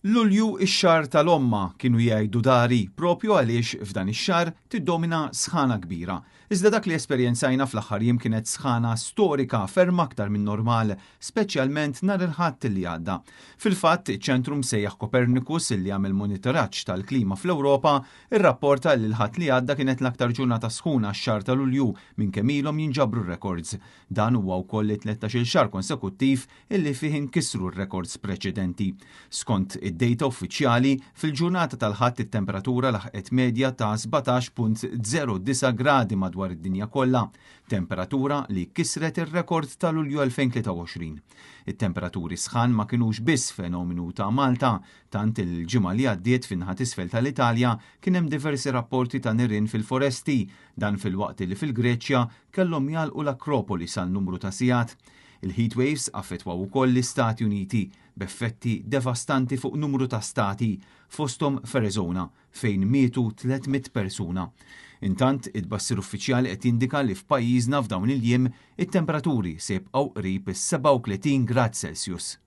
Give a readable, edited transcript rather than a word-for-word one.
Lulju ix-xahar tal-omma kienu jgħidu dari propju għaliex f'dan ix-xahar tiddomina sħana kbira. Iżda dak li esperjenzajna fl-aħħar jiem kienet sħana storika ferm aktar minn normal, speċjalment nhar il-Ħadd li għadda. Fil-fatt, iċ-ċentru msejjaħ Copernicus li jagħmel monitoraġġ tal-klima fl-Ewropa irrapporta li l-Ħadd li għadda kienet l-aktar ġurnata sħuna x-xahar ta' Lulju minn kemm ilhom jinġabru r-records. Dan huwa wkoll 13-il xahar konsekuttiv illi fih inkissru r-records preċedenti. Skont id-dejta uffiċjali, fil-ġurnata tal-Ħadd it-temperatura laħqet medja ta' 17.09 gradi madwar id-dinja kollha, temperatura li kisret ir-rekord ta' Lulju 2023. It-temperaturi sħan ma kinux biss fenomenu ta' Malta, tant il-ġimgħa li għaddiet fin-naħat isfel tal-Italja kien hemm diversi rapporti ta' nirien fil-foresti, dan fil-waqt li fil-Greċja kellhom jalqu l-Akropoli sal-numru ta' sigħat. Il-heatwaves affettwaw ukoll l-Istati Uniti b'effetti devastanti fuq numru ta' stati fosthom f'Arizona fejn mietu 300 persuna. Intant, id-bassir uffiċjali qed jindika li f'pajjiżna f'dawn il-jiem it-temperaturi se jibqgħu qrib is-37 grad Celsius.